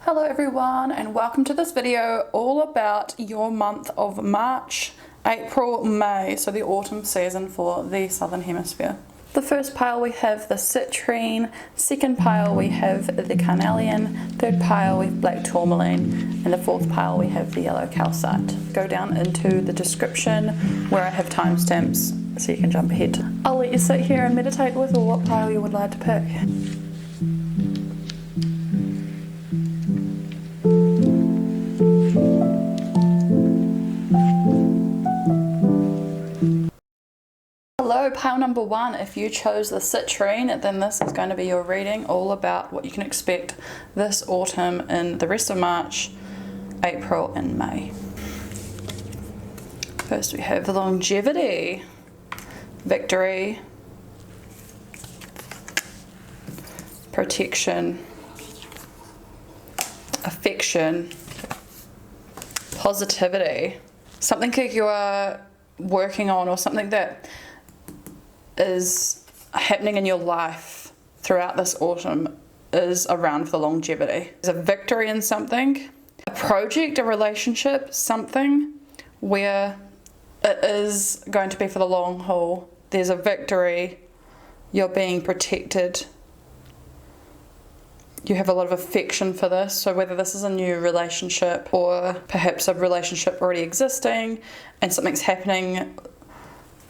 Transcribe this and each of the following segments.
Hello everyone, and welcome to this video all about your month of March, April, May, so the autumn season for the Southern Hemisphere. The first pile we have the citrine, second pile we have the carnelian, third pile we have black tourmaline, and the fourth pile we have the yellow calcite. Go down into the description where I have timestamps so you can jump ahead. I'll let you sit here and meditate with what pile you would like to pick. Hello, pile number one. If you chose the citrine, then this is going to be your reading all about what you can expect this autumn in the rest of March, April and May. First we have the longevity, victory, protection, affection, positivity, something that you are working on or something that is happening in your life throughout this autumn is around for the longevity. There's a victory in something, a project, a relationship, something where it is going to be for the long haul. There's a victory, you're being protected, you have a lot of affection for this. So whether this is a new relationship or perhaps a relationship already existing and something's happening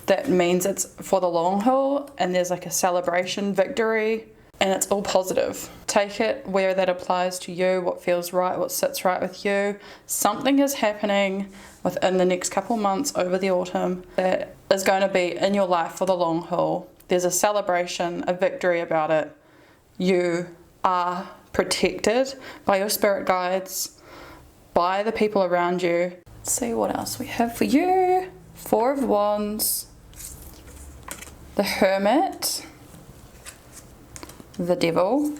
that means it's for the long haul and there's like a celebration, victory, and it's all positive. Take it where that applies to you, what feels right, what sits right with you. Something is happening within the next couple months over the autumn that is going to be in your life for the long haul. There's a celebration, a victory about it. You are protected by your spirit guides, by the people around you. Let's see what else we have for you. Four of Wands, the Hermit, the Devil,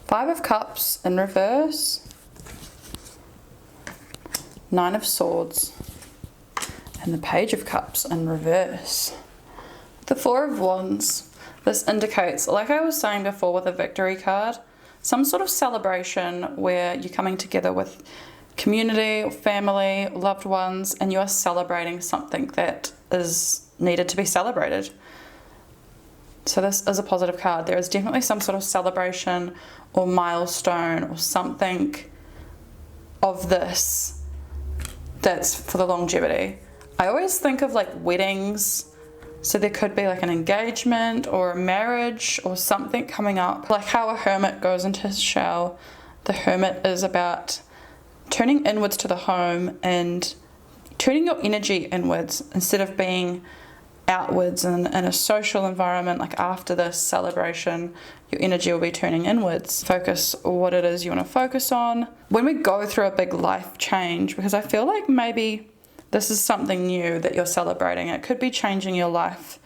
Five of Cups in reverse, Nine of Swords, and the Page of Cups in reverse. The Four of Wands, this indicates, like I was saying before with the victory card, some sort of celebration where you're coming together with community, or family, loved ones, and you're celebrating something that is needed to be celebrated. So this is a positive card. There is definitely some sort of celebration or milestone or something of this that's for the longevity. I always think of like weddings, so there could be like an engagement or a marriage or something coming up. Like how a hermit goes into his shell. The hermit is about turning inwards to the home and turning your energy inwards instead of being outwards in a social environment. Like after this celebration, your energy will be turning inwards. Focus what it is you want to focus on. When we go through a big life change, because I feel like maybe this is something new that you're celebrating. It could be changing your life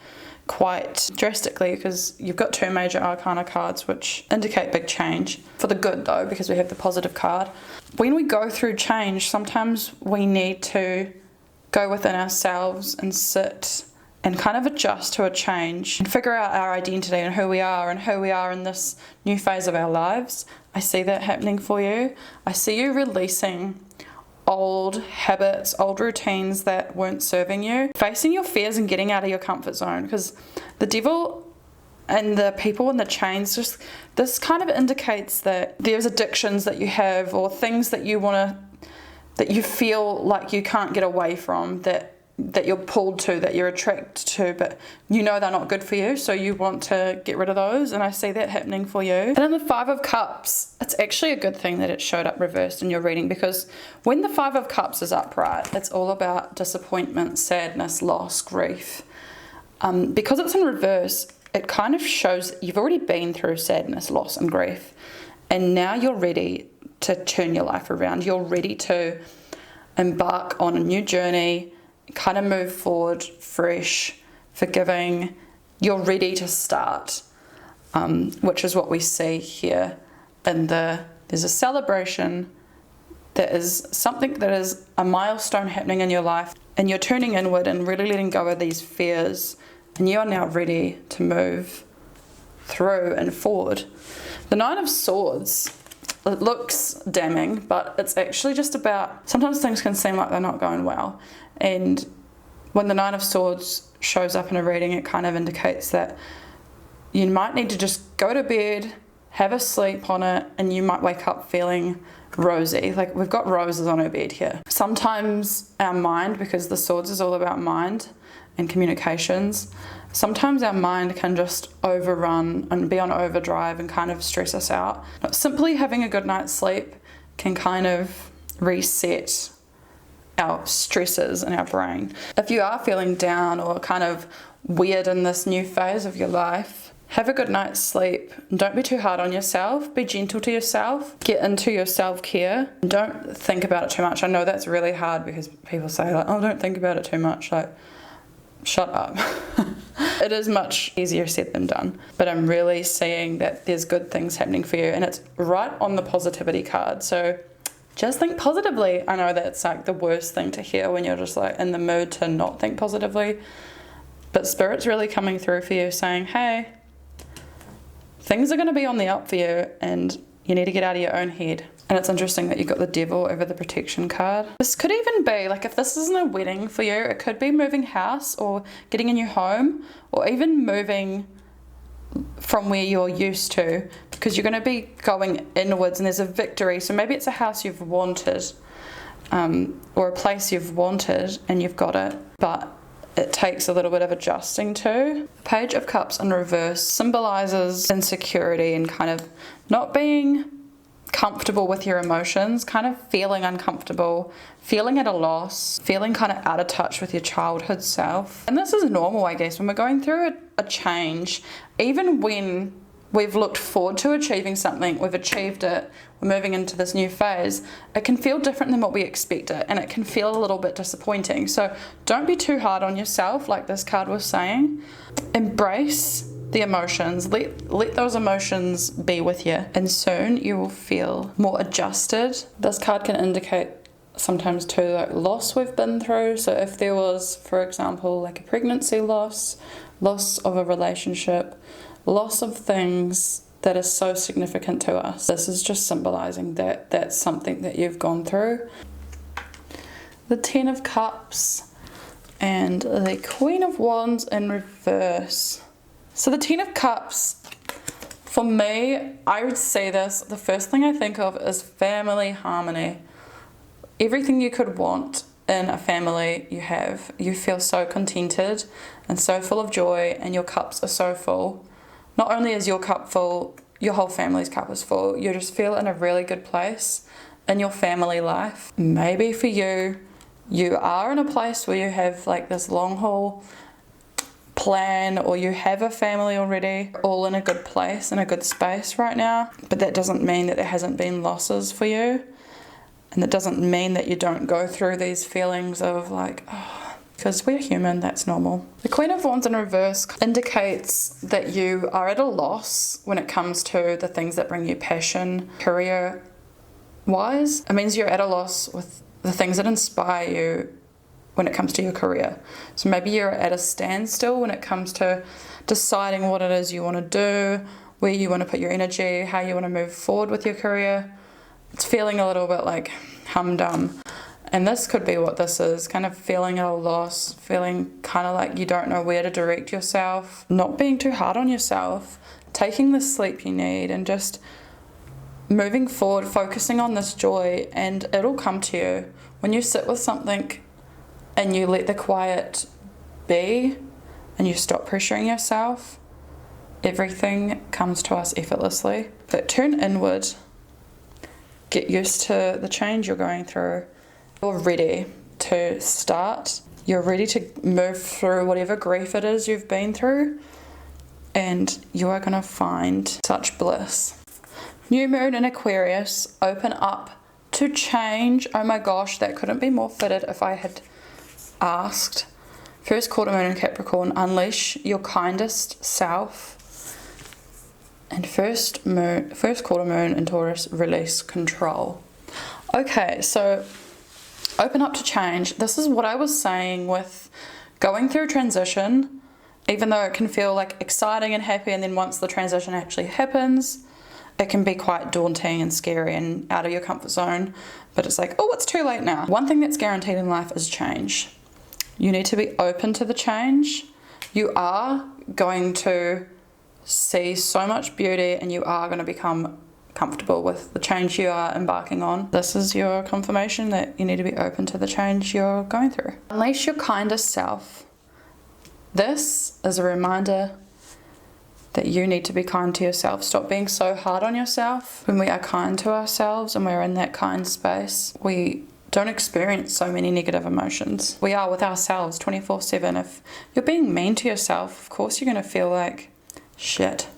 quite drastically because you've got two major arcana cards which indicate big change. For the good though, because we have the positive card. When we go through change, sometimes we need to go within ourselves and sit and kind of adjust to a change and figure out our identity and who we are in this new phase of our lives. I see that happening for you. I see you releasing old habits, old routines that weren't serving you, facing your fears and getting out of your comfort zone, because the devil and the people in the chains, just this kind of indicates that there's addictions that you have or things that you that you feel like you can't get away from, that you're pulled to, that you're attracted to, but you know they're not good for you, so you want to get rid of those, and I see that happening for you. And in the Five of Cups, it's actually a good thing that it showed up reversed in your reading, because when the Five of Cups is upright, it's all about disappointment, sadness, loss, grief. Because it's in reverse, it kind of shows that you've already been through sadness, loss and grief, and now you're ready to turn your life around. You're ready to embark on a new journey, kind of move forward, fresh, forgiving. You're ready to start, which is what we see here. There's a celebration that is something that is a milestone happening in your life, and you're turning inward and really letting go of these fears, and you are now ready to move through and forward. The Nine of Swords it looks damning, but it's actually just about, sometimes things can seem like they're not going well. And when the Nine of Swords shows up in a reading, it kind of indicates that you might need to just go to bed, have a sleep on it, and you might wake up feeling rosy. Like we've got roses on our bed here. Sometimes our mind, because the Swords is all about mind and communications, sometimes our mind can just overrun and be on overdrive and kind of stress us out. But simply having a good night's sleep can kind of reset our stresses in our brain. If you are feeling down or kind of weird in this new phase of your life, have a good night's sleep. Don't be too hard on yourself. Be gentle to yourself. Get into your self-care. Don't think about it too much. I know that's really hard because people say like, oh, don't think about it too much. Like, shut up. It is much easier said than done. But I'm really seeing that there's good things happening for you, and it's right on the positivity card. So just think positively. I know that's like the worst thing to hear when you're just like in the mood to not think positively. But Spirit's really coming through for you saying, hey, things are going to be on the up for you and you need to get out of your own head. And it's interesting that you got the Devil over the protection card. This could even be, like if this isn't a wedding for you, it could be moving house or getting a new home or even moving from where you're used to, because you're going to be going inwards and there's a victory. So maybe it's a house you've wanted or a place you've wanted and you've got it, but it takes a little bit of adjusting to. Page of Cups in reverse symbolizes insecurity and kind of not being comfortable with your emotions, kind of feeling uncomfortable, feeling at a loss, feeling kind of out of touch with your childhood self. And this is normal, I guess, when we're going through a change, even when we've looked forward to achieving something, we've achieved it, we're moving into this new phase, it can feel different than what we expected and it can feel a little bit disappointing. So don't be too hard on yourself, like this card was saying. Embrace the emotions, let those emotions be with you, and soon you will feel more adjusted. This card can indicate sometimes too like loss we've been through. So if there was, for example, like a pregnancy loss of a relationship, loss of things that is so significant to us, this is just symbolizing that that's something that you've gone through. The Ten of Cups and the Queen of Wands in reverse. So the Ten of Cups, for me, I would say this, the first thing I think of is family harmony. Everything you could want in a family you have. You feel so contented and so full of joy, and your cups are so full. Not only is your cup full, your whole family's cup is full. You just feel in a really good place in your family life. Maybe for you, you are in a place where you have like this long haul plan, or you have a family already, all in a good place, in a good space right now. But that doesn't mean that there hasn't been losses for you. And that doesn't mean that you don't go through these feelings of like, oh, because we're human, that's normal. The Queen of Wands in reverse indicates that you are at a loss when it comes to the things that bring you passion, career-wise. It means you're at a loss with the things that inspire you when it comes to your career. So maybe you're at a standstill when it comes to deciding what it is you want to do, where you want to put your energy, how you want to move forward with your career. It's feeling a little bit like humdum. And this could be what this is, kind of feeling at a loss, feeling kind of like you don't know where to direct yourself, not being too hard on yourself, taking the sleep you need, and just moving forward, focusing on this joy, and it'll come to you. When you sit with something and you let the quiet be and you stop pressuring yourself, everything comes to us effortlessly. But turn inward, get used to the change you're going through. You're ready to start. You're ready to move through whatever grief it is you've been through, and you are going to find such bliss. New moon in Aquarius, open up to change. Oh my gosh, that couldn't be more fitted if I had asked. First quarter moon in Capricorn, unleash your kindest self. And first quarter moon in Taurus, release control. Okay, so open up to change. This is what I was saying with going through transition, even though it can feel like exciting and happy, and then once the transition actually happens, it can be quite daunting and scary and out of your comfort zone, but it's like, oh, it's too late now. One thing that's guaranteed in life is change. You need to be open to the change. You are going to see so much beauty and you are going to become comfortable with the change you are embarking on. This is your confirmation that you need to be open to the change you're going through. Unleash your kindest self. This is a reminder that you need to be kind to yourself. Stop being so hard on yourself. When we are kind to ourselves and we're in that kind space, we don't experience so many negative emotions. We are with ourselves 24/7. If you're being mean to yourself, of course you're going to feel like shit,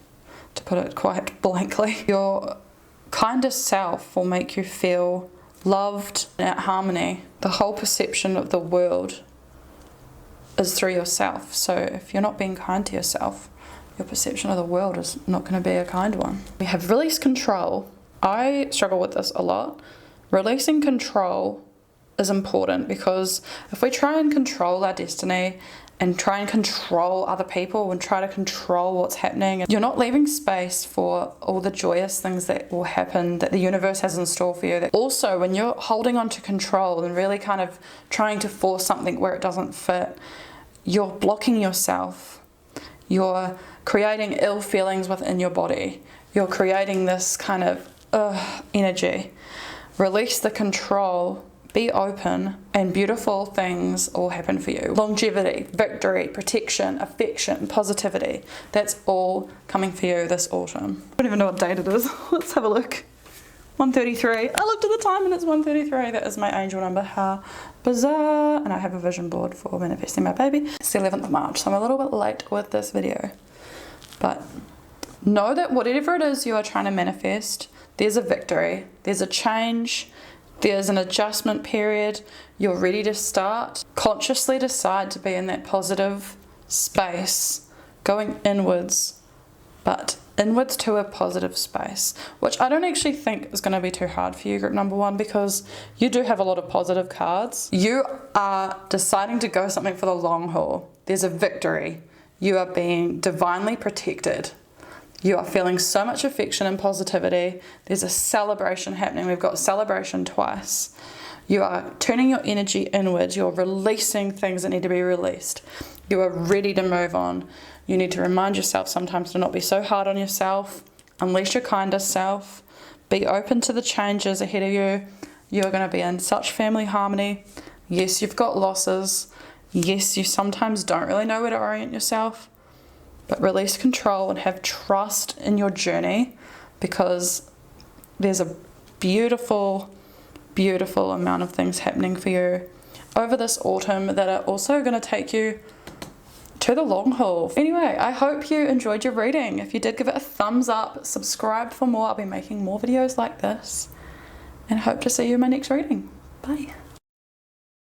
to put it quite blankly. Your kindest self will make you feel loved and at harmony. The whole perception of the world is through yourself. So if you're not being kind to yourself, your perception of the world is not going to be a kind one. We have release control. I struggle with this a lot. Releasing control is important because if we try and control our destiny and try and control other people and try to control what's happening, you're not leaving space for all the joyous things that will happen, that the universe has in store for you. Also, when you're holding on to control and really kind of trying to force something where it doesn't fit, you're blocking yourself. You're creating ill feelings within your body. You're creating this kind of energy. Release the control. Be open and beautiful things will happen for you. Longevity, victory, protection, affection, positivity. That's all coming for you this autumn. I don't even know what date it is. Let's have a look. 1:33. I looked at the time and it's 1:33. That is my angel number. How bizarre. And I have a vision board for manifesting my baby. It's the 11th of March, so I'm a little bit late with this video. But know that whatever it is you are trying to manifest, there's a victory, there's a change, there's an adjustment period. You're ready to start. Consciously decide to be in that positive space, going inwards, but inwards to a positive space, which I don't actually think is going to be too hard for you, group number one, because you do have a lot of positive cards. You are deciding to go something for the long haul. There's a victory. You are being divinely protected. You are feeling so much affection and positivity. There's a celebration happening. We've got celebration twice. You are turning your energy inwards. You're releasing things that need to be released. You are ready to move on. You need to remind yourself sometimes to not be so hard on yourself. Unleash your kindest self. Be open to the changes ahead of you. You're going to be in such family harmony. Yes, you've got losses. Yes, you sometimes don't really know where to orient yourself. But release control and have trust in your journey, because there's a beautiful, beautiful amount of things happening for you over this autumn that are also going to take you to the long haul. Anyway, I hope you enjoyed your reading. If you did, give it a thumbs up, subscribe for more. I'll be making more videos like this, and hope to see you in my next reading. Bye.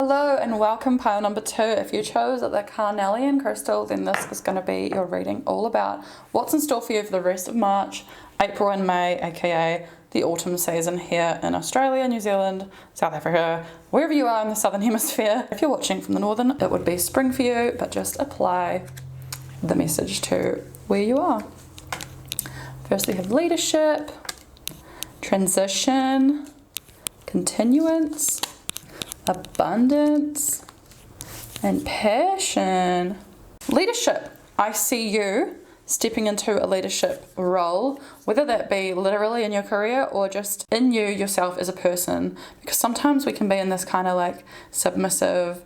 Hello and welcome, pile number 2. If you chose the carnelian crystal, then this is going to be your reading all about what's in store for you for the rest of March, April and May, aka the autumn season here in Australia, New Zealand, South Africa, wherever you are in the southern hemisphere. If you're watching from the northern, it would be spring for you, but just apply the message to where you are. First we have leadership, transition, continuance, abundance, and passion. Leadership. I see you stepping into a leadership role, whether that be literally in your career or just in you yourself as a person, because sometimes we can be in this kind of like submissive,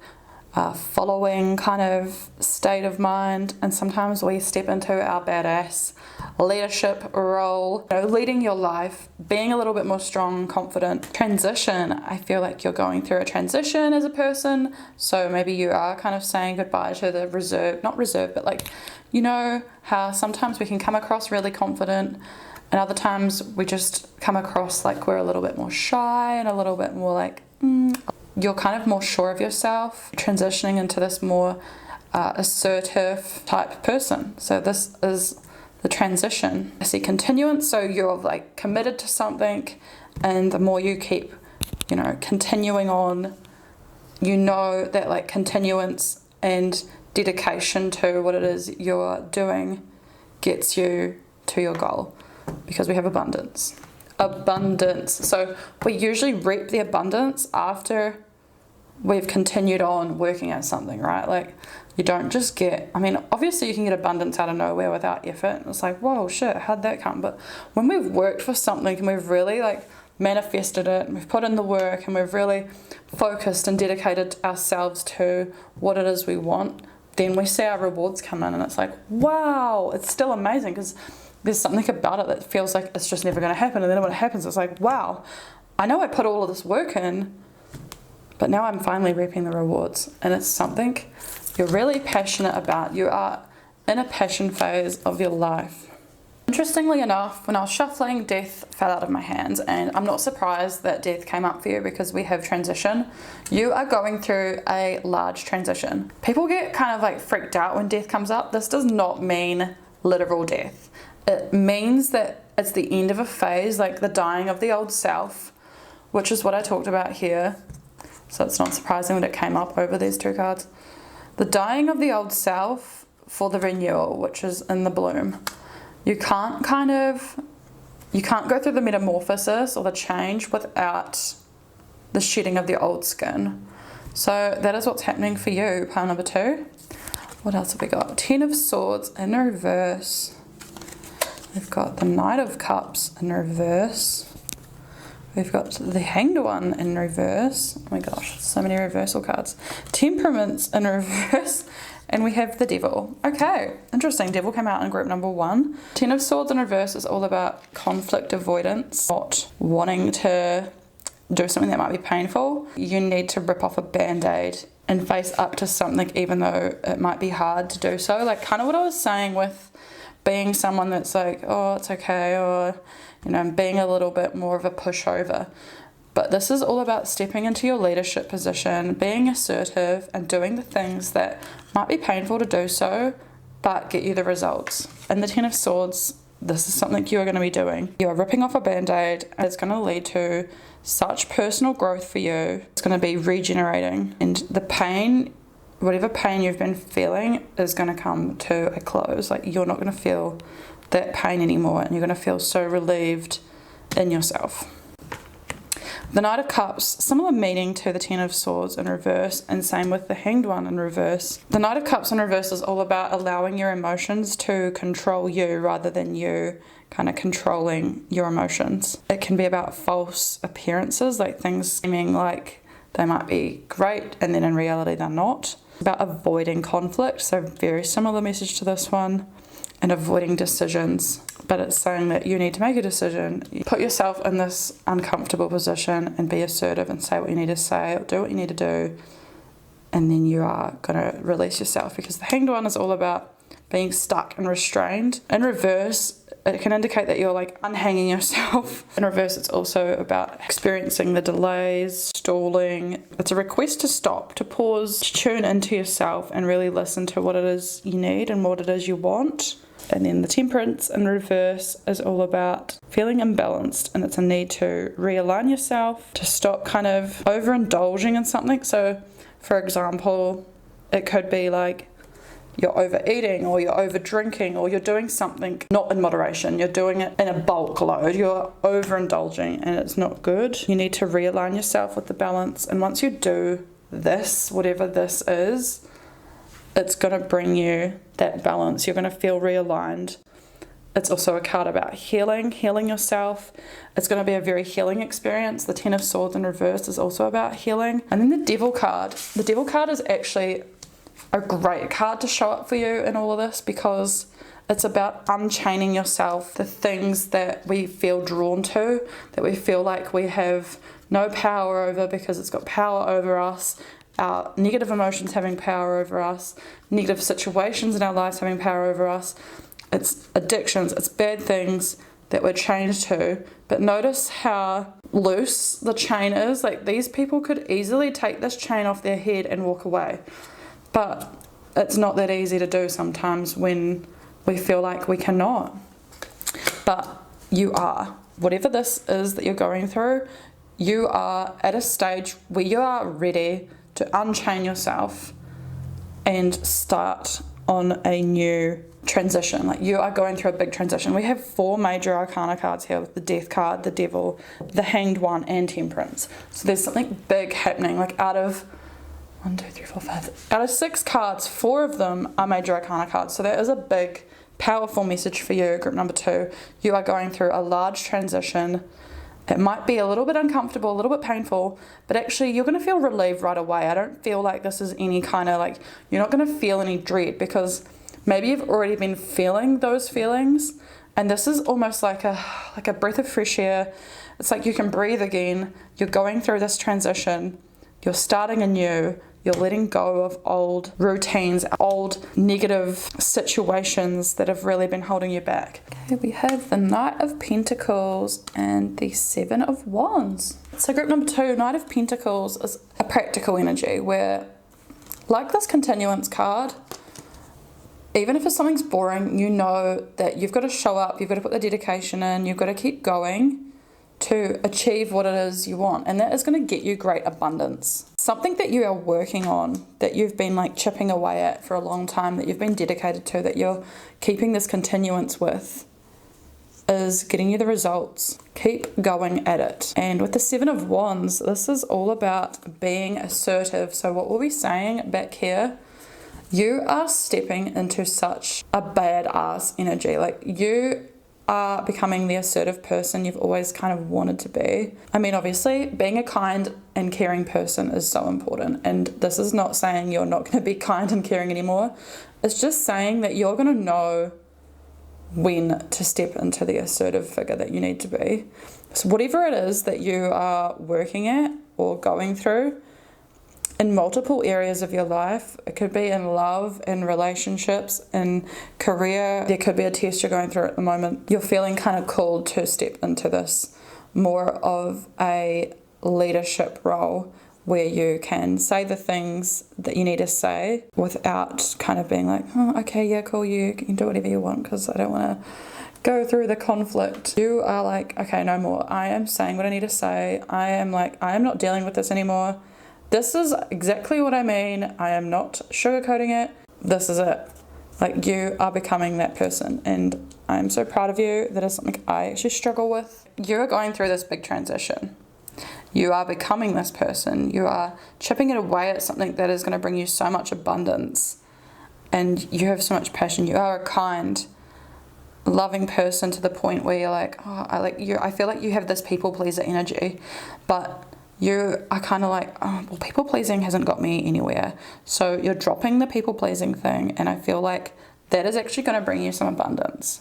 following kind of state of mind, and sometimes we step into our badass leadership role, leading your life, being a little bit more strong and confident. Transition. I feel like you're going through a transition as a person, so maybe you are kind of saying goodbye to the not reserve, but like, how sometimes we can come across really confident and other times we just come across like we're a little bit more shy and a little bit more like you're kind of more sure of yourself, transitioning into this more assertive type person. So this is the transition. I see continuance, so you're like committed to something, and the more you keep, continuing on, that like continuance and dedication to what it is you're doing gets you to your goal. because we have abundance. Abundance. So we usually reap the abundance after we've continued on working at something, right? Like, you don't just get, I mean, obviously you can get abundance out of nowhere without effort. It's like, whoa, shit, how'd that come? But when we've worked for something and we've really like manifested it and we've put in the work and we've really focused and dedicated ourselves to what it is we want, then we see our rewards come in and it's like, wow, it's still amazing because there's something about it that feels like it's just never going to happen. And then when it happens, it's like, wow, I know I put all of this work in, but now I'm finally reaping the rewards. And it's something you're really passionate about. You are in a passion phase of your life. Interestingly enough, when I was shuffling, death fell out of my hands, and I'm not surprised that death came up for you because we have transition. You are going through a large transition. People get kind of like freaked out when death comes up. This does not mean literal death. It means that it's the end of a phase, like the dying of the old self, which is what I talked about here. So it's not surprising that it came up over these two cards. The dying of the old self for the renewal, which is in the bloom. You can't go through the metamorphosis or the change without the shedding of the old skin. So that is what's happening for you, pile number 2. What else have we got? 10 of Swords in reverse. We've got the Knight of Cups in reverse. We've got the Hanged One in reverse. Oh my gosh, so many reversal cards. Temperaments in reverse. And we have the Devil. Okay, interesting. Devil came out in group number 1. 10 of Swords in reverse is all about conflict avoidance, not wanting to do something that might be painful. You need to rip off a band-aid and face up to something even though it might be hard to do so. Like kind of what I was saying with being someone that's like, oh, it's okay, or, you know, being a little bit more of a pushover. But this is all about stepping into your leadership position, being assertive and doing the things that might be painful to do so, but get you the results. And the 10 of Swords, this is something you are going to be doing. You are ripping off a band-aid and it's going to lead to such personal growth for you. It's going to be regenerating, and the pain, whatever pain you've been feeling, is going to come to a close. Like, you're not going to feel that pain anymore, and you're going to feel so relieved in yourself. The Knight of Cups, similar meaning to the 10 of Swords in reverse, and same with the Hanged One in reverse. The Knight of Cups in reverse is all about allowing your emotions to control you rather than you kind of controlling your emotions. It can be about false appearances, like things seeming like they might be great and then in reality they're not. About avoiding conflict, so very similar message to this one, and avoiding decisions. But it's saying that you need to make a decision. You put yourself in this uncomfortable position and be assertive and say what you need to say, or do what you need to do, and then you are going to release yourself, because the Hanged One is all about being stuck and restrained. In reverse, it can indicate that you're like unhanging yourself. In reverse, it's also about experiencing the delays, stalling. It's a request to stop, to pause, to tune into yourself and really listen to what it is you need and what it is you want. And then the Temperance in reverse is all about feeling imbalanced, and it's a need to realign yourself, to stop kind of overindulging in something. So, for example, it could be like you're overeating, or you're over drinking, or you're doing something not in moderation. You're doing it in a bulk load. You're overindulging and it's not good. You need to realign yourself with the balance. And once you do this, whatever this is, it's going to bring you that balance. You're going to feel realigned. It's also a card about healing yourself. It's going to be a very healing experience. The 10 of Swords in reverse is also about healing. And then the Devil card. The Devil card is actually a great card to show up for you in all of this, because it's about unchaining yourself, the things that we feel drawn to, that we feel like we have no power over because it's got power over us, our negative emotions having power over us, negative situations in our lives having power over us. It's addictions, it's bad things that we're chained to. But notice how loose the chain is. Like, these people could easily take this chain off their head and walk away. But it's not that easy to do sometimes when we feel like we cannot. But you are. Whatever this is that you're going through, you are at a stage where you are ready to unchain yourself and start on a new transition. Like, you are going through a big transition. We have 4 major arcana cards here with the Death card, the Devil, the Hanged One, and Temperance. So there's something big happening. Like, out of 1, 2, 3, 4, 5, out of 6 cards, 4 of them are major arcana cards. So that is a big, powerful message for you, group number 2. You are going through a large transition. It might be a little bit uncomfortable, a little bit painful, but actually you're going to feel relieved right away. I don't feel like this is any kind of like, you're not going to feel any dread, because maybe you've already been feeling those feelings, and this is almost like a breath of fresh air. It's like you can breathe again. You're going through this transition. You're starting anew. You're letting go of old routines, old negative situations that have really been holding you back. Okay, we have the Knight of Pentacles and the 7 of Wands. So group number 2, Knight of Pentacles is a practical energy where, like this continuance card, even if something's boring, you know that you've got to show up, you've got to put the dedication in, you've got to keep going to achieve what it is you want, and that is going to get you great abundance. Something that you are working on, that you've been like chipping away at for a long time, that you've been dedicated to, that you're keeping this continuance with, is getting you the results. Keep going at it. And with the 7 of Wands, this is all about being assertive. So what we'll be saying back here, you are stepping into such a badass energy. Like, you are becoming the assertive person you've always kind of wanted to be. I mean, obviously, being a kind and caring person is so important. And this is not saying you're not going to be kind and caring anymore. It's just saying that you're going to know when to step into the assertive figure that you need to be. So whatever it is that you are working at or going through, in multiple areas of your life. It could be in love, in relationships, in career. There could be a test you're going through at the moment. You're feeling kind of called to step into this more of a leadership role where you can say the things that you need to say without kind of being like, oh, okay, yeah, cool, you can do whatever you want because I don't want to go through the conflict. You are like, okay, no more. I am saying what I need to say. I am not dealing with this anymore. This is exactly what I mean. I am not sugarcoating it. This is it. Like, you are becoming that person, and I am so proud of you. That is something I actually struggle with. You're going through this big transition. You are becoming this person. You are chipping it away at something that is going to bring you so much abundance, and you have so much passion. You are a kind, loving person to the point where you're like, oh, I feel like you have this people pleaser energy, but you are kind of like, oh, well, people pleasing hasn't got me anywhere. So you're dropping the people pleasing thing, and I feel like that is actually going to bring you some abundance.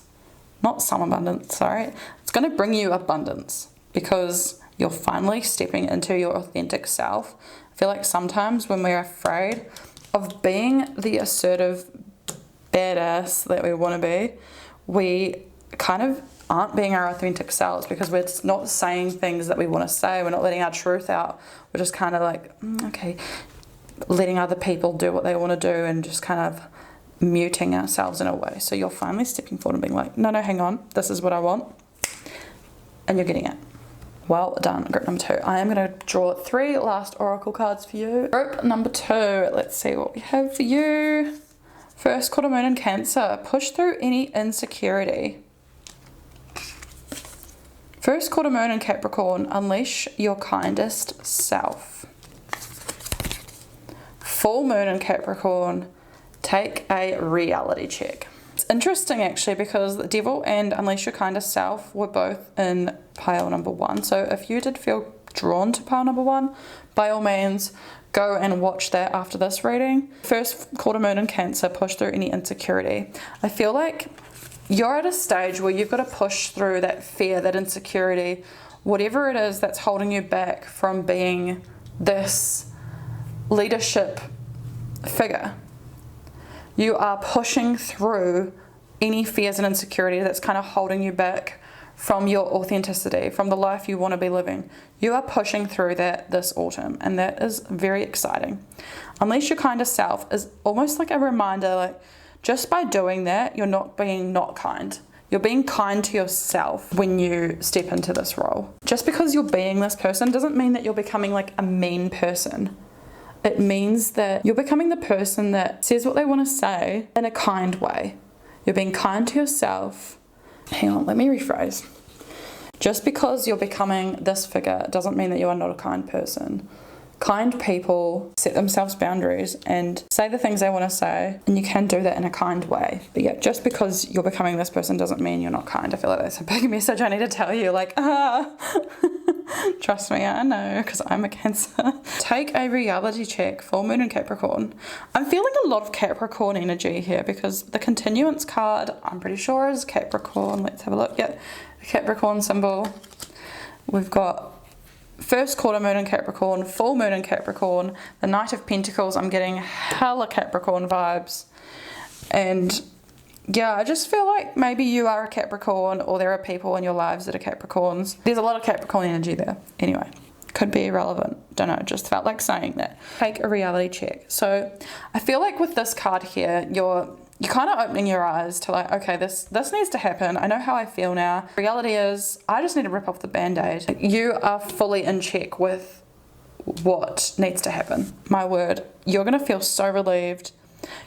Not some abundance, sorry. It's going to bring you abundance because you're finally stepping into your authentic self. I feel like sometimes when we're afraid of being the assertive badass that we want to be, we kind of aren't being our authentic selves because we're just not saying things that we want to say. We're not letting our truth out. We're just kind of like, okay, letting other people do what they want to do and just kind of muting ourselves in a way. So you're finally stepping forward and being like, no, hang on, this is what I want. And you're getting it. Well done, group number 2. I am going to draw 3 last oracle cards for you. Group number 2, let's see what we have for you. First quarter moon in Cancer, push through any insecurity. First quarter moon in Capricorn, unleash your kindest self. Full moon in Capricorn, take a reality check. It's interesting actually because the Devil and unleash your kindest self were both in pile number 1. So if you did feel drawn to pile number 1, by all means, go and watch that after this reading. First quarter moon in Cancer, push through any insecurity. I feel like you're at a stage where you've got to push through that fear, that insecurity, whatever it is that's holding you back from being this leadership figure. You are pushing through any fears and insecurity that's kind of holding you back from your authenticity, from the life you want to be living. You are pushing through that this autumn, and that is very exciting. Unleash your kindest self is almost like a reminder, like, just by doing that, you're not being not kind. You're being kind to yourself when you step into this role. Just because you're being this person doesn't mean that you're becoming like a mean person. It means that you're becoming the person that says what they want to say in a kind way. You're being kind to yourself. Hang on, let me rephrase. Just because you're becoming this figure doesn't mean that you are not a kind person. Kind people set themselves boundaries and say the things they want to say, and you can do that in a kind way. But yeah, just because you're becoming this person doesn't mean you're not kind. I feel like that's a big message I need to tell you, like, trust me, I know, because I'm a Cancer. Take a reality check, full moon in Capricorn. I'm feeling a lot of Capricorn energy here because the continuance card, I'm pretty sure, is Capricorn. Let's have a look. Yeah, the Capricorn symbol. We've got first quarter moon in Capricorn, full moon in Capricorn, the Knight of Pentacles. I'm getting hella Capricorn vibes. And yeah, I just feel like maybe you are a Capricorn, or there are people in your lives that are Capricorns. There's a lot of Capricorn energy there. Anyway, could be irrelevant. Don't know, just felt like saying that. Take a reality check. So I feel like with this card here, you're kind of opening your eyes to like, okay, this needs to happen. I know how I feel now. Reality is, I just need to rip off the band-aid. You are fully in check with what needs to happen. My word, you're going to feel so relieved.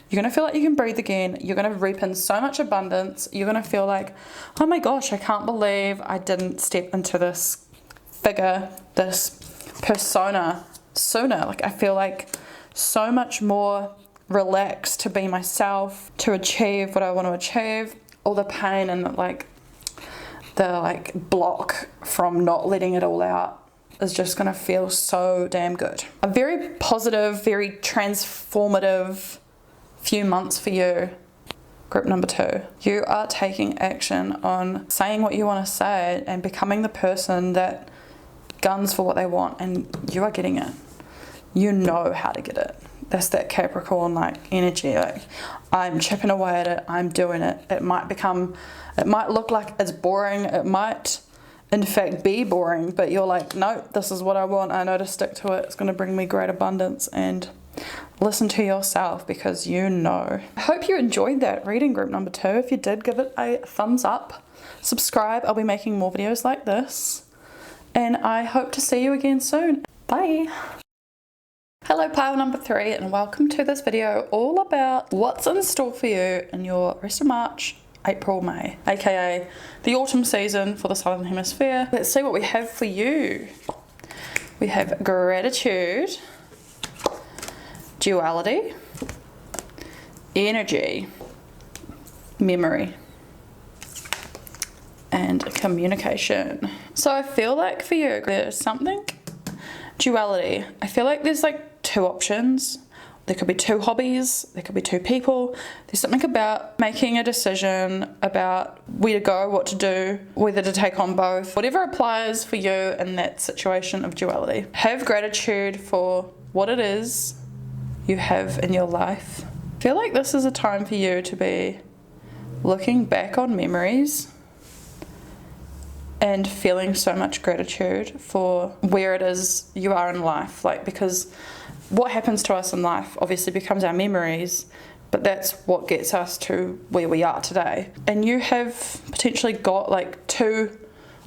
You're going to feel like you can breathe again. You're going to reap in so much abundance. You're going to feel like, oh my gosh, I can't believe I didn't step into this figure, this persona sooner. Like, I feel like so much more relaxed to be myself, to achieve what I want to achieve. All the pain and the block from not letting it all out is just going to feel so damn good. A very positive, very transformative few months for you, group number 2. You are taking action on saying what you want to say and becoming the person that guns for what they want, and you are getting it. You know how to get it. That's that Capricorn energy. Like, I'm chipping away at it, I'm doing it. It might look like it's boring, it might in fact be boring, but you're like, no, this is what I want, I know to stick to it, it's going to bring me great abundance. And listen to yourself, because you know. I hope you enjoyed that reading, group number 2. If you did, give it a thumbs up. Subscribe, I'll be making more videos like this. And I hope to see you again soon. Bye. Hello pile number 3, and welcome to this video all about what's in store for you in your rest of March, April, May, aka the autumn season for the Southern Hemisphere. Let's see what we have for you. We have gratitude, duality, energy, memory, and communication. So I feel like for you, there's something, duality. I feel like there's like 2 options. There could be 2 hobbies, there could be 2 people. There's something about making a decision about where to go, what to do, whether to take on both. Whatever applies for you in that situation of duality. Have gratitude for what it is you have in your life. I feel like this is a time for you to be looking back on memories and feeling so much gratitude for where it is you are in life. Because what happens to us in life obviously becomes our memories, but that's what gets us to where we are today. And you have potentially got 2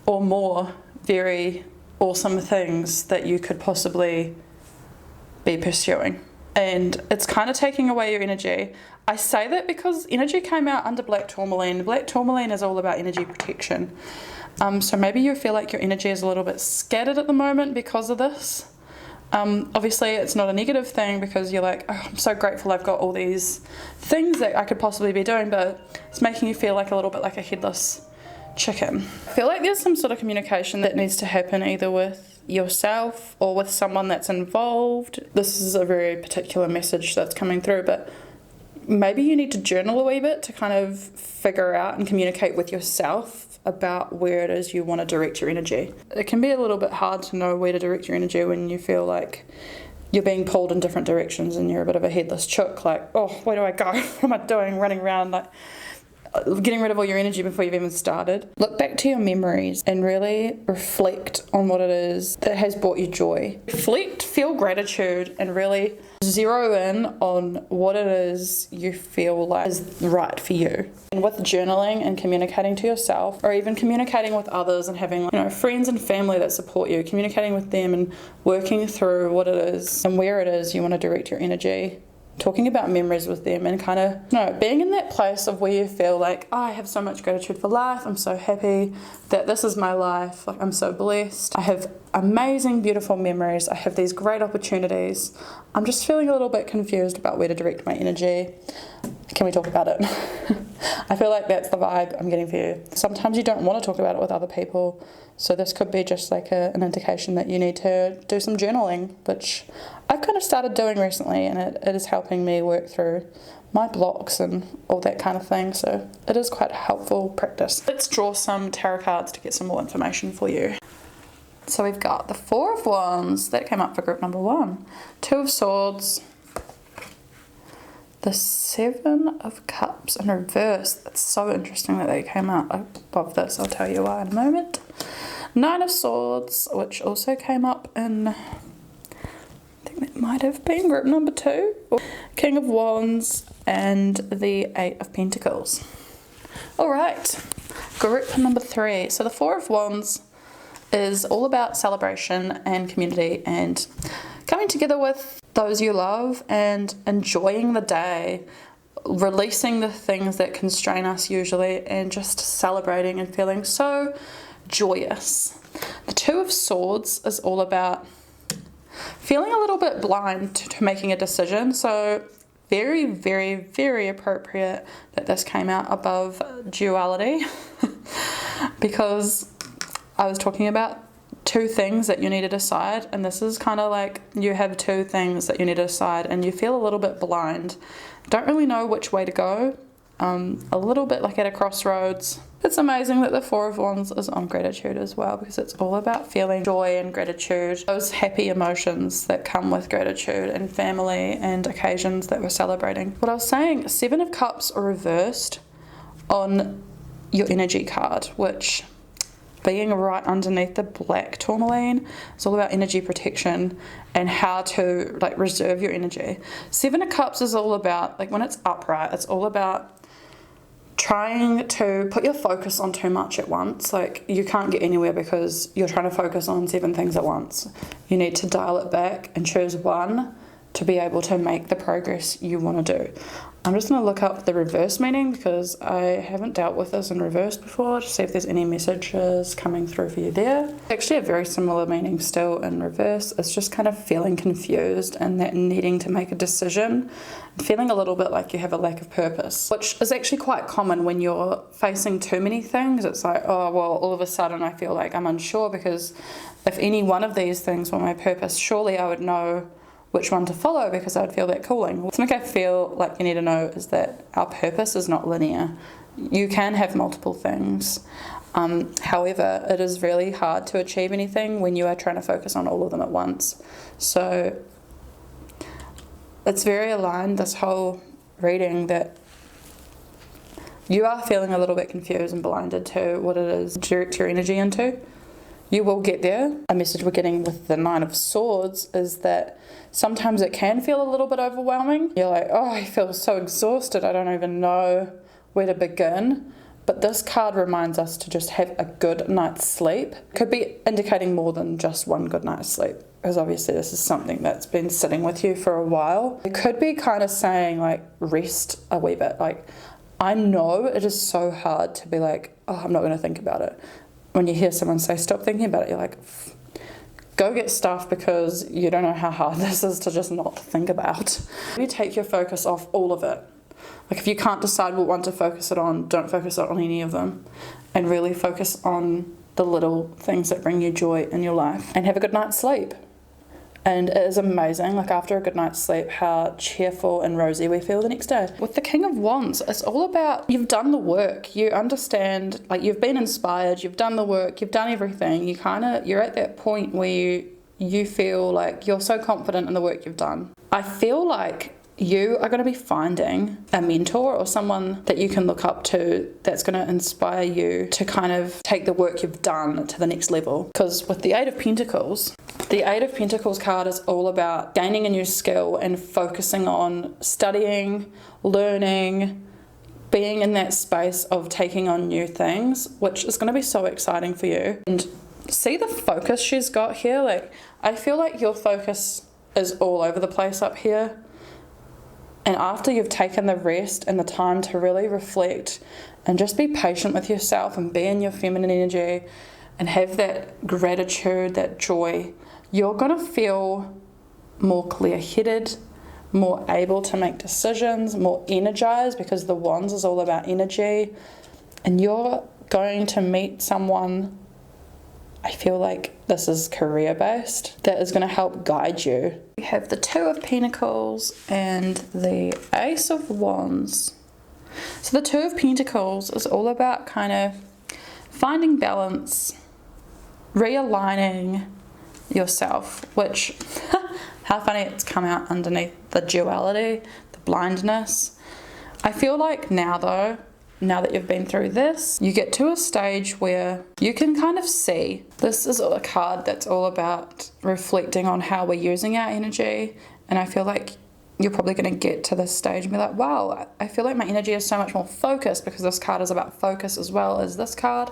or more very awesome things that you could possibly be pursuing. And it's kind of taking away your energy. I say that because energy came out under black tourmaline. Black tourmaline is all about energy protection. So maybe you feel like your energy is a little bit scattered at the moment because of this. Obviously it's not a negative thing, because you're like, oh, I'm so grateful I've got all these things that I could possibly be doing, but it's making you feel like a little bit like a headless chicken. I feel like there's some sort of communication that needs to happen either with yourself or with someone that's involved. This is a very particular message that's coming through, but maybe you need to journal a wee bit to kind of figure out and communicate with yourself about where it is you want to direct your energy. It can be a little bit hard to know where to direct your energy when you feel like you're being pulled in different directions and you're a bit of a headless chook, like, oh, where do I go? What am I doing? Running around, getting rid of all your energy before you've even started. Look back to your memories and really reflect on what it is that has brought you joy. Reflect, feel gratitude, and really zero in on what it is you feel like is right for you. And with journaling and communicating to yourself, or even communicating with others and having friends and family that support you, communicating with them and working through what it is and where it is you want to direct your energy, talking about memories with them, and kind of, you know, being in that place of where you feel like, oh, I have so much gratitude for life, I'm so happy that this is my life, like I'm so blessed, I have amazing beautiful memories, I have these great opportunities, I'm just feeling a little bit confused about where to direct my energy. Can we talk about it? I feel like that's the vibe I'm getting for you. Sometimes you don't want to talk about it with other people, so this could be just like an indication that you need to do some journaling, which I've kind of started doing recently, and it is helping me work through my blocks and all that kind of thing, so it is quite a helpful practice. Let's draw some tarot cards to get some more information for you. So we've got the Four of Wands, that came up for group number 1, Two of Swords, the Seven of Cups in reverse. That's so interesting that they came out above this. I'll tell you why in a moment. Nine of Swords, which also came up in, I think that might have been group number 2. King of Wands and the Eight of Pentacles. All right, group number 3. So the Four of Wands is all about celebration and community and coming together with those you love and enjoying the day, releasing the things that constrain us usually, and just celebrating and feeling so joyous. The Two of Swords is all about feeling a little bit blind to making a decision, so very, very, very appropriate that this came out above duality because I was talking about 2 things that you need to decide, and this is kind of like you have 2 things that you need to decide and you feel a little bit blind, don't really know which way to go, a little bit like at a crossroads. It's amazing that the Four of Wands is on gratitude as well, because it's all about feeling joy and gratitude, those happy emotions that come with gratitude and family and occasions that we're celebrating. What I was saying, Seven of Cups are reversed on your energy card, which being right underneath the black tourmaline, it's all about energy protection and how to like reserve your energy. Seven of Cups is all about, like when it's upright, it's all about trying to put your focus on too much at once. Like you can't get anywhere because you're trying to focus on 7 things at once. You need to dial it back and choose one to be able to make the progress you want to do. I'm just going to look up the reverse meaning because I haven't dealt with this in reverse before, to see if there's any messages coming through for you there. Actually a very similar meaning still in reverse. It's just kind of feeling confused and that needing to make a decision, feeling a little bit like you have a lack of purpose, which is actually quite common when you're facing too many things. It's like, oh well, all of a sudden I feel like I'm unsure, because if any one of these things were my purpose, surely I would know which one to follow because I'd feel that calling. Something I feel like you need to know is that our purpose is not linear. You can have multiple things. However, it is really hard to achieve anything when you are trying to focus on all of them at once. So it's very aligned, this whole reading, that you are feeling a little bit confused and blinded to what it is to direct your energy into. You will get there. A message we're getting with the Nine of Swords is that sometimes it can feel a little bit overwhelming. You're like, oh, I feel so exhausted, I don't even know where to begin. But this card reminds us to just have a good night's sleep. Could be indicating more than just one good night's sleep, because obviously this is something that's been sitting with you for a while. It could be kind of saying like rest a wee bit. Like, I know it is so hard to be like, oh, I'm not going to think about it. When you hear someone say stop thinking about it, you're like, go get stuff, because you don't know how hard this is to just not think about. You take your focus off all of it. Like if you can't decide what one to focus it on, don't focus it on any of them, and really focus on the little things that bring you joy in your life, and have a good night's sleep. And it is amazing, like after a good night's sleep, how cheerful and rosy we feel the next day. With the King of Wands, it's all about you've done the work, you understand, like you've been inspired, you've done the work, you've done everything. You're at that point where you feel like you're so confident in the work you've done. I feel like you are going to be finding a mentor or someone that you can look up to that's going to inspire you to kind of take the work you've done to the next level. Because with the Eight of Pentacles, the Eight of Pentacles card is all about gaining a new skill and focusing on studying, learning, being in that space of taking on new things, which is going to be so exciting for you. And see the focus she's got here? Like, I feel like your focus is all over the place up here. And after you've taken the rest and the time to really reflect and just be patient with yourself and be in your feminine energy and have that gratitude, that joy, you're going to feel more clear-headed, more able to make decisions, more energized, because the wands is all about energy. And you're going to meet someone, I feel like this is career-based, that is going to help guide you. We have the Two of Pentacles and the Ace of Wands. So the Two of Pentacles is all about kind of finding balance, realigning yourself, which, how funny it's come out underneath the duality, the blindness. I feel like now though, now that you've been through this, you get to a stage where you can kind of see. This is a card that's all about reflecting on how we're using our energy. And I feel like you're probably going to get to this stage and be like, wow, I feel like my energy is so much more focused, because this card is about focus as well as this card.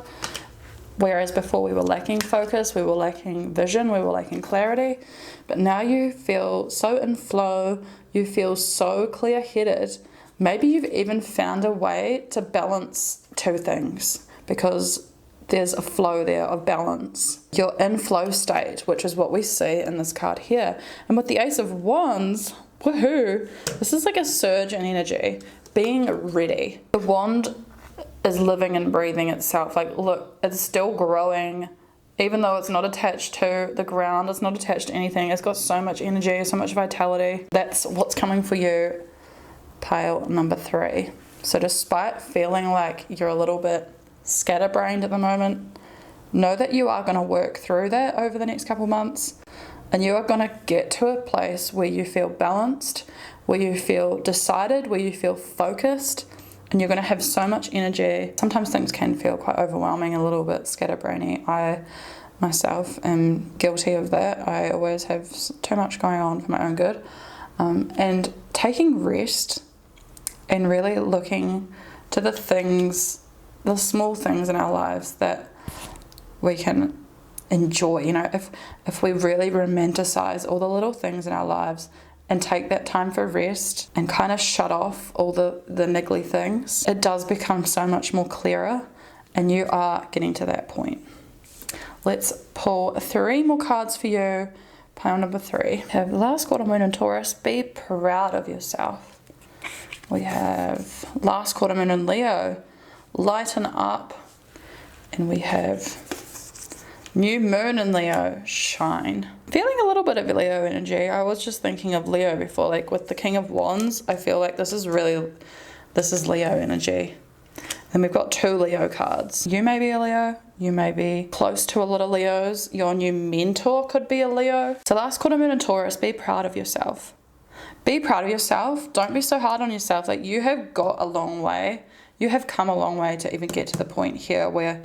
Whereas before we were lacking focus, we were lacking vision, we were lacking clarity. But now you feel so in flow, you feel so clear-headed. Maybe you've even found a way to balance two things, because there's a flow there of balance. You're in flow state, which is what we see in this card here. And with the Ace of Wands, woohoo, this is like a surge in energy, being ready. The wand is living and breathing itself. Like, look, it's still growing, even though it's not attached to the ground, it's not attached to anything. It's got so much energy, so much vitality. That's what's coming for you, pile number 3. So despite feeling like you're a little bit scatterbrained at the moment, know that you are going to work through that over the next couple months, and you are going to get to a place where you feel balanced, where you feel decided, where you feel focused, and you're going to have so much energy. Sometimes things can feel quite overwhelming, a little bit scatterbrainy. I myself am guilty of that. I always have too much going on for my own good. And taking rest and really looking to the things, the small things in our lives that we can enjoy. You know, if we really romanticize all the little things in our lives and take that time for rest and kind of shut off all the niggly things, it does become so much more clearer, and you are getting to that point. Let's pull 3 more cards for you. Pile number 3. We have last quarter moon in Taurus, be proud of yourself. We have last quarter moon in Leo, lighten up. And we have new moon in Leo, shine. Feeling a little bit of Leo energy. I was just thinking of Leo before, like with the King of Wands. I feel like this is Leo energy. Then we've got 2 Leo cards. You may be a Leo. You may be close to a lot of Leos. Your new mentor could be a Leo. So last quarter moon in Taurus, be proud of yourself. Be proud of yourself. Don't be so hard on yourself. Like, you have got a long way. You have come a long way to even get to the point here where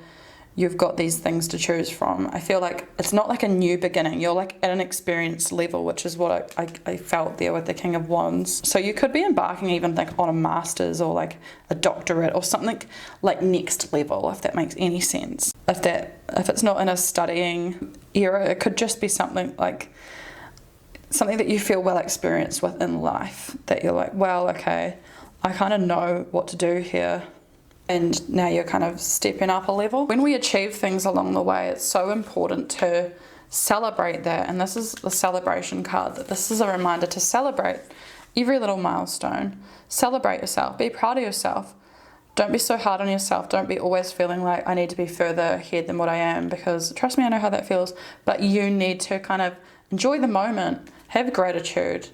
you've got these things to choose from. I feel like it's not like a new beginning. You're like at an experienced level, which is what I felt there with the King of Wands. So you could be embarking even like on a master's or like a doctorate or something like next level, if that makes any sense. If it's not in a studying era, it could just be something that you feel well experienced with in life, that you're like, well, okay, I kind of know what to do here. And now you're kind of stepping up a level. When we achieve things along the way, it's so important to celebrate that. And this is the celebration card. That this is a reminder to celebrate every little milestone. Celebrate yourself. Be proud of yourself. Don't be so hard on yourself. Don't be always feeling like I need to be further ahead than what I am, because trust me, I know how that feels. But you need to kind of enjoy the moment. Have gratitude.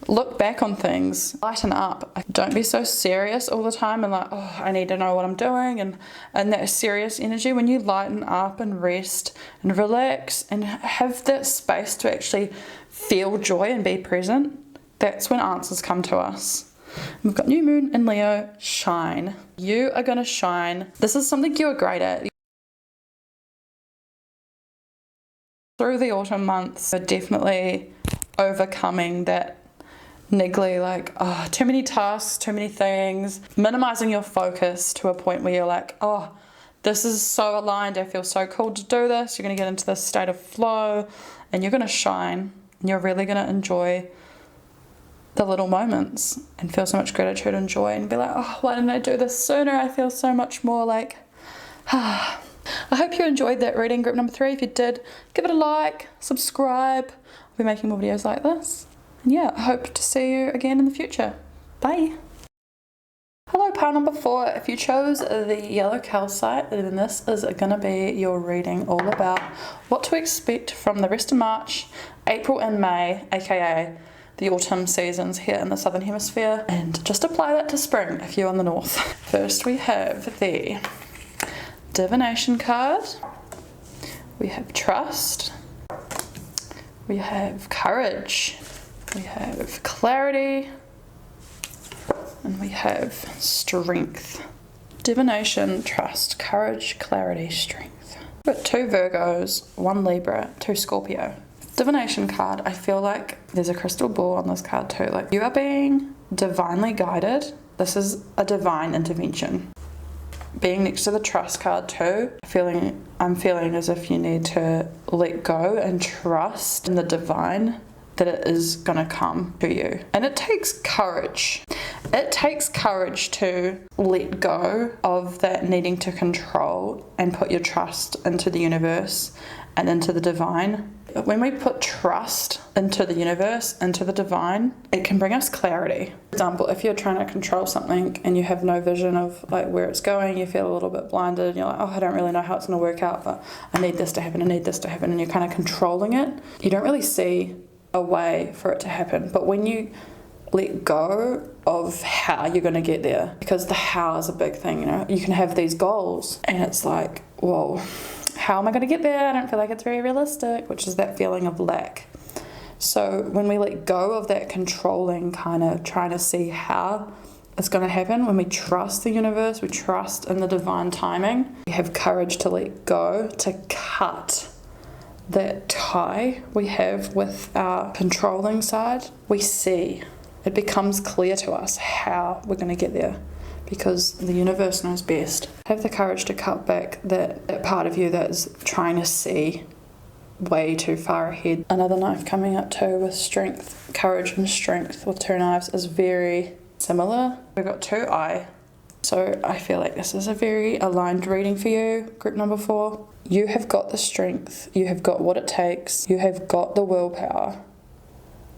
Look back on things, lighten up. Don't be so serious all the time and like, oh, I need to know what I'm doing, and that serious energy. When you lighten up and rest and relax and have that space to actually feel joy and be present, that's when answers come to us. We've got new moon in Leo, shine. You are going to shine. This is something you're great at. Through the autumn months, you're definitely overcoming that niggly, like, oh, too many tasks, too many things, minimizing your focus to a point where you're like, oh, this is so aligned, I feel so cool to do this. You're going to get into this state of flow and you're going to shine, and you're really going to enjoy the little moments and feel so much gratitude and joy and be like, oh, why didn't I do this sooner? I feel so much more like, I hope you enjoyed that reading, group number 3. If you did, give it a like, subscribe. I'll be making more videos like this. And yeah, I hope to see you again in the future. Bye. Hello, pile number 4. If you chose the yellow calcite, then this is going to be your reading all about what to expect from the rest of March, April and May, aka the autumn seasons here in the southern hemisphere, and just apply that to spring if you're in the north. First we have the divination card, we have trust, we have courage, we have clarity, and we have strength. Divination, trust, courage, clarity, strength. We've got 2 Virgos, 1 Libra, 2 Scorpio. Divination card, I feel like there's a crystal ball on this card too. Like, you are being divinely guided. This is a divine intervention. Being next to the trust card too, I'm feeling as if you need to let go and trust in the divine, that it is going to come to you. And it takes courage. It takes courage to let go of that needing to control and put your trust into the universe and into the divine. When we put trust into the universe, into the divine, it can bring us clarity. For example, if you're trying to control something and you have no vision of like where it's going, you feel a little bit blinded, and you're like, oh, I don't really know how it's going to work out, but I need this to happen, I need this to happen, and you're kind of controlling it. You don't really see a way for it to happen. But when you let go of how you're going to get there, because the how is a big thing, you know, you can have these goals and it's like, whoa, how am I going to get there? I don't feel like it's very realistic, which is that feeling of lack. So when we let go of that controlling kind of trying to see how it's going to happen, when we trust the universe, we trust in the divine timing, we have courage to let go, to cut that tie we have with our controlling side. We see, it becomes clear to us how we're going to get there, because the universe knows best. Have the courage to cut back that part of you that's trying to see way too far ahead. Another knife coming up too with strength, courage and strength with 2 knives is very similar. We've got 2 eye. So I feel like this is a very aligned reading for you, group number 4. You have got the strength, you have got what it takes, you have got the willpower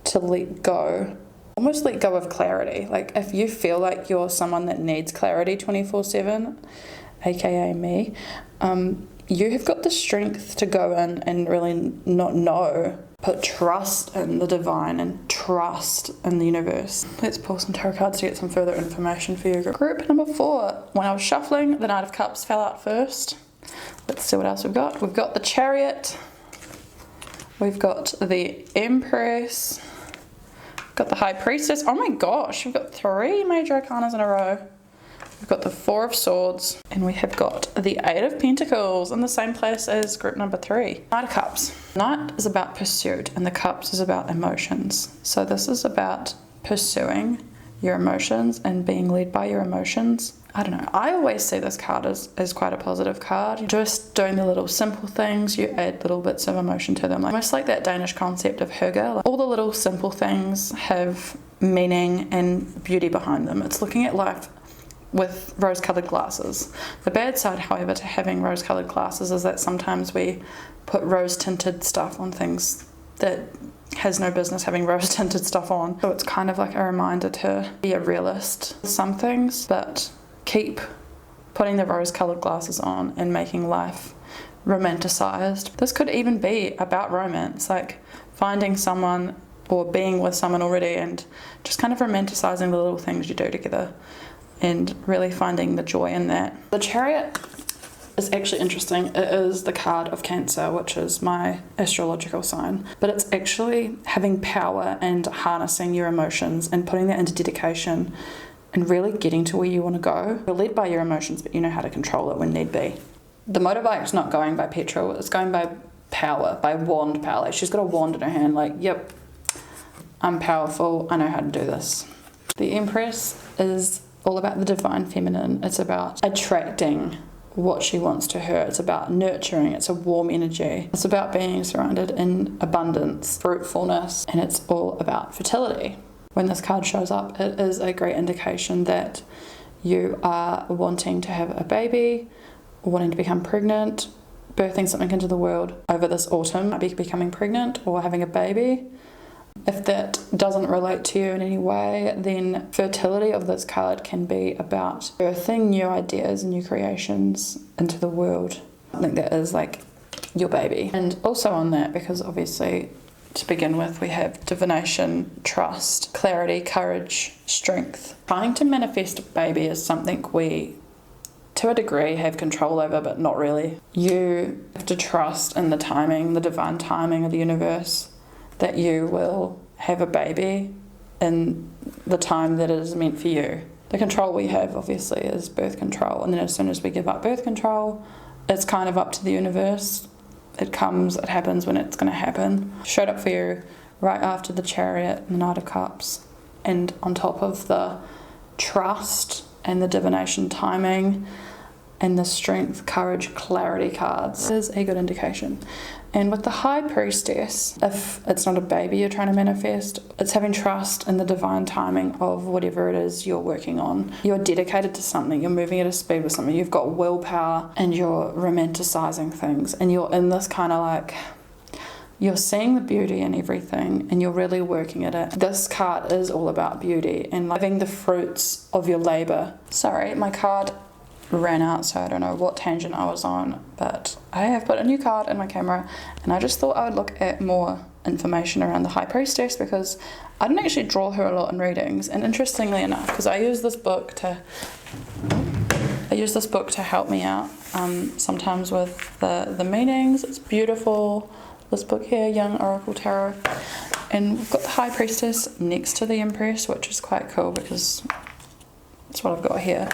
to let go, almost let go of clarity. Like, if you feel like you're someone that needs clarity 24/7, aka me, you have got the strength to go in and really not know. Put trust in the divine and trust in the universe. Let's pull some tarot cards to get some further information for you. Group number 4. When I was shuffling, the Knight of Cups fell out first. Let's see what else we've got. We've got the Chariot. We've got the Empress. We've got the High Priestess. Oh my gosh, we've got 3 major arcanas in a row. We've got the 4 of Swords, and we have got the 8 of Pentacles in the same place as group number 3. Knight of Cups. Knight is about pursuit, and the Cups is about emotions. So this is about pursuing your emotions and being led by your emotions. I don't know, I always see this card as quite a positive card. Just doing the little simple things, you add little bits of emotion to them. Like, almost like that Danish concept of hygge. Like, all the little simple things have meaning and beauty behind them. It's looking at life with rose-coloured glasses. The bad side, however, to having rose-coloured glasses is that sometimes we put rose-tinted stuff on things that has no business having rose-tinted stuff on. So it's kind of like a reminder to be a realist with some things, but keep putting the rose-coloured glasses on and making life romanticized. This could even be about romance, like finding someone or being with someone already and just kind of romanticizing the little things you do together and really finding the joy in that. The Chariot is actually interesting. It is the card of Cancer, which is my astrological sign, but it's actually having power and harnessing your emotions and putting that into dedication and really getting to where you want to go. You're led by your emotions, but you know how to control it when need be. The motorbike's not going by petrol, it's going by power, by wand power. Like, she's got a wand in her hand, like, yep, I'm powerful, I know how to do this. The Empress is all about the divine feminine. It's about attracting what she wants to her. It's about nurturing. It's a warm energy. It's about being surrounded in abundance, fruitfulness, and it's all about fertility. When this card shows up, it is a great indication that you are wanting to have a baby, wanting to become pregnant, birthing something into the world over this autumn, might be becoming pregnant or having a baby. If that doesn't relate to you in any way, then fertility of this card can be about birthing new ideas and new creations into the world. I think that is like your baby. And also on that, because obviously to begin with, we have divination, trust, clarity, courage, strength. Trying to manifest a baby is something we, to a degree, have control over, but not really. You have to trust in the timing, the divine timing of the universe, that you will have a baby in the time that it is meant for you. The control we have, obviously, is birth control. And then as soon as we give up birth control, it's kind of up to the universe. It comes, it happens when it's going to happen. Showed up for you right after the Chariot and the Knight of Cups. And on top of the trust and the divination timing and the strength, courage, clarity cards is a good indication. And with the High Priestess, if it's not a baby you're trying to manifest, it's having trust in the divine timing of whatever it is you're working on. You're dedicated to something, you're moving at a speed with something, you've got willpower and you're romanticizing things, and you're in this kind of like, you're seeing the beauty in everything and you're really working at it. This card is all about beauty and living the fruits of your labor. Sorry, my card ran out, so I don't know what tangent I was on, but I have put a new card in my camera and I just thought I would look at more information around the High Priestess, because I didn't actually draw her a lot in readings. And interestingly enough, because I use this book to help me out sometimes with the meanings. It's beautiful, this book here, Young Oracle Tarot, and we've got the High Priestess next to the Empress, which is quite cool because that's what I've got here.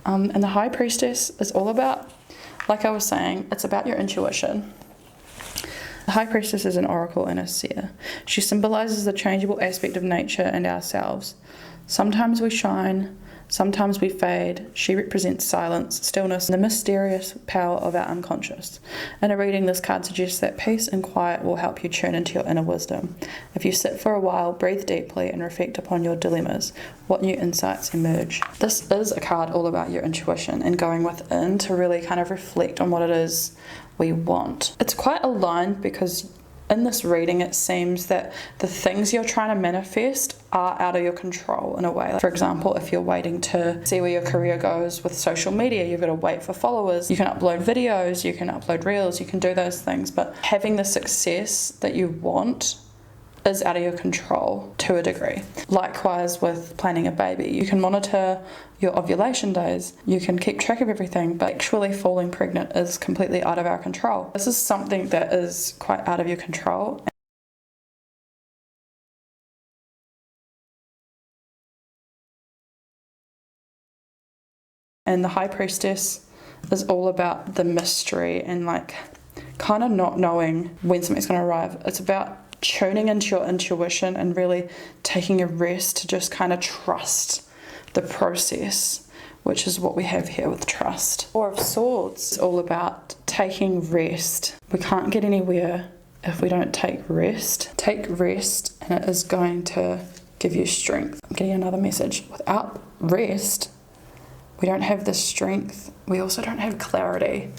And the High Priestess is all about, like I was saying, it's about your intuition. The High Priestess is an oracle and a seer. She symbolizes the changeable aspect of nature and ourselves. Sometimes we shine, sometimes we fade. She represents silence, stillness, and the mysterious power of our unconscious. In a reading, this card suggests that peace and quiet will help you tune into your inner wisdom. If you sit for a while, breathe deeply, and reflect upon your dilemmas, what new insights emerge? This is a card all about your intuition and going within to really kind of reflect on what it is we want. It's quite aligned because in this reading, it seems that the things you're trying to manifest are out of your control in a way. For example, if you're waiting to see where your career goes with social media, you've got to wait for followers. You can upload videos, you can upload reels, you can do those things, but having the success that you want is out of your control to a degree. Likewise with planning a baby, you can monitor your ovulation days, you can keep track of everything, but actually falling pregnant is completely out of our control. This is something that is quite out of your control. And the High Priestess is all about the mystery and like kind of not knowing when something's going to arrive. It's about tuning into your intuition and really taking a rest to just kind of trust the process, which is what we have here with trust. Four of Swords is all about taking rest. We can't get anywhere if we don't take rest. Take rest and it is going to give you strength. I'm getting another message. Without rest, we don't have the strength. We also don't have clarity.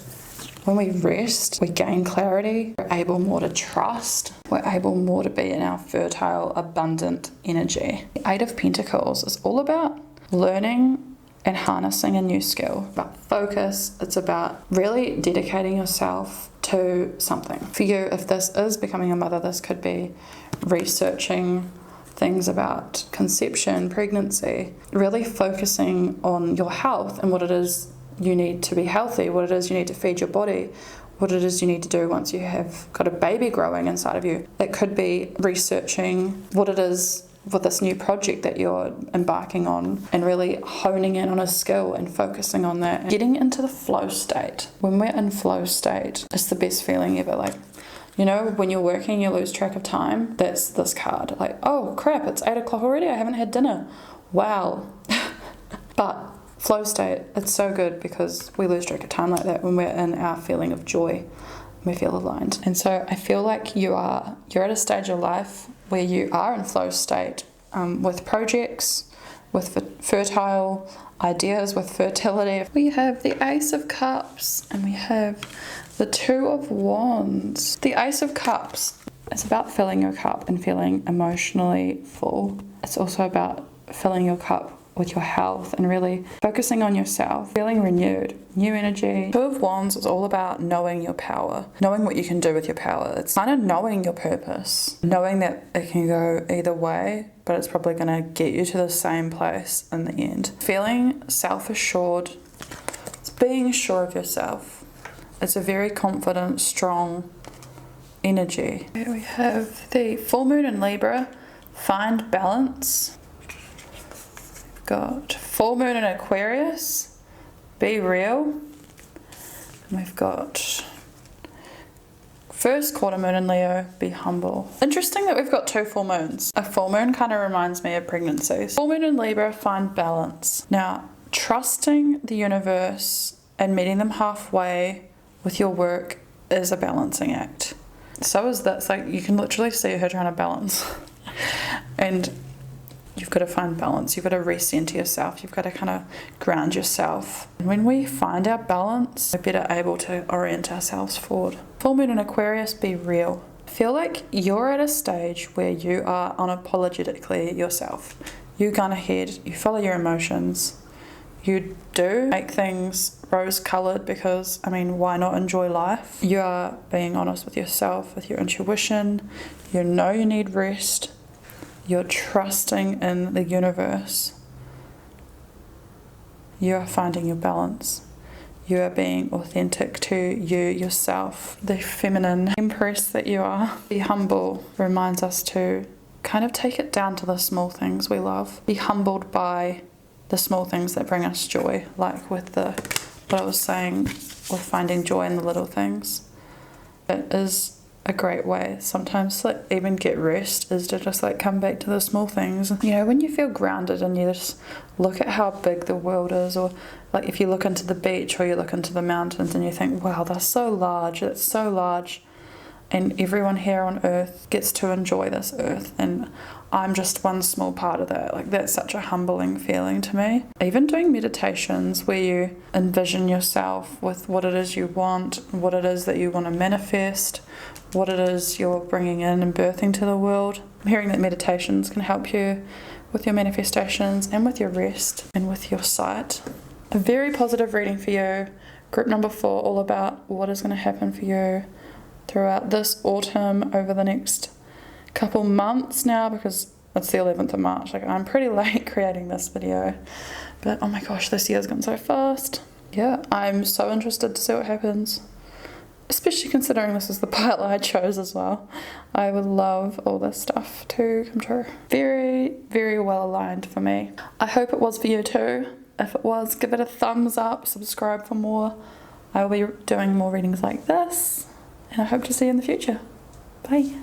When we rest, we gain clarity. We're able more to trust. We're able more to be in our fertile, abundant energy. The Eight of Pentacles is all about learning and harnessing a new skill. It's about focus. It's about really dedicating yourself to something. For you, if this is becoming a mother, this could be researching things about conception, pregnancy, really focusing on your health and what it is you need to be healthy, what it is you need to feed your body, what it is you need to do once you have got a baby growing inside of you. It could be researching what it is with this new project that you're embarking on and really honing in on a skill and focusing on that. Getting into the flow state. When we're in flow state, it's the best feeling ever. Like, you know, when you're working, you lose track of time. That's this card. Like, oh crap, it's 8 o'clock already. I haven't had dinner. Wow. But flow state, it's so good because we lose track of time like that when we're in our feeling of joy. We feel aligned. And so I feel like you're at a stage of life where you are in flow state with projects, with fertile ideas, with fertility. We have the Ace of Cups and we have the Two of Wands. The Ace of Cups is about filling your cup and feeling emotionally full. It's also about filling your cup with your health and really focusing on yourself, feeling renewed, new energy. Two of Wands is all about knowing your power, knowing what you can do with your power. It's kind of knowing your purpose, knowing that it can go either way, but it's probably going to get you to the same place in the end. Feeling self-assured, it's being sure of yourself. It's a very confident, strong energy. Here we have the full moon in Libra, find balance. Got full moon in Aquarius, be real. And we've got first quarter moon in Leo, be humble. Interesting that we've got two full moons. A full moon kind of reminds me of pregnancies. Full moon in Libra, find balance. Now, trusting the universe and meeting them halfway with your work is a balancing act. So is this. Like, you can literally see her trying to balance. And you've got to find balance. You've got to recenter yourself. You've got to kind of ground yourself. And when we find our balance, we're better able to orient ourselves forward. Full moon in Aquarius, be real. Feel like you're at a stage where you are unapologetically yourself. You gun ahead. You follow your emotions. You do make things rose-coloured because, I mean, why not enjoy life? You are being honest with yourself, with your intuition. You know you need rest. You're trusting in the universe. You are finding your balance. You are being authentic to you yourself. The feminine empress that you are. Be humble reminds us to kind of take it down to the small things we love. Be humbled by the small things that bring us joy, like with what I was saying with finding joy in the little things. It is a great way sometimes to even get rest is to just come back to the small things. You know, when you feel grounded and you just look at how big the world is, or like if you look into the beach or you look into the mountains and you think, wow, that's so large, it's so large, and everyone here on earth gets to enjoy this earth and I'm just one small part of that. Like, that's such a humbling feeling to me. Even doing meditations where you envision yourself with what it is you want, what it is that you want to manifest, what it is you're bringing in and birthing to the world. I'm hearing that meditations can help you with your manifestations and with your rest and with your sight. A very positive reading for you. Group number 4, all about what is going to happen for you throughout this autumn over the next couple months now, because it's the 11th of March. Like, I'm pretty late creating this video, but oh my gosh, this year's gone so fast. Yeah, I'm so interested to see what happens, especially considering this is the part I chose as well. I would love all this stuff to come true. Very, very well aligned for me. I hope it was for you too. If it was, give it a thumbs up, subscribe for more. I will be doing more readings like this, and I hope to see you in the future. Bye.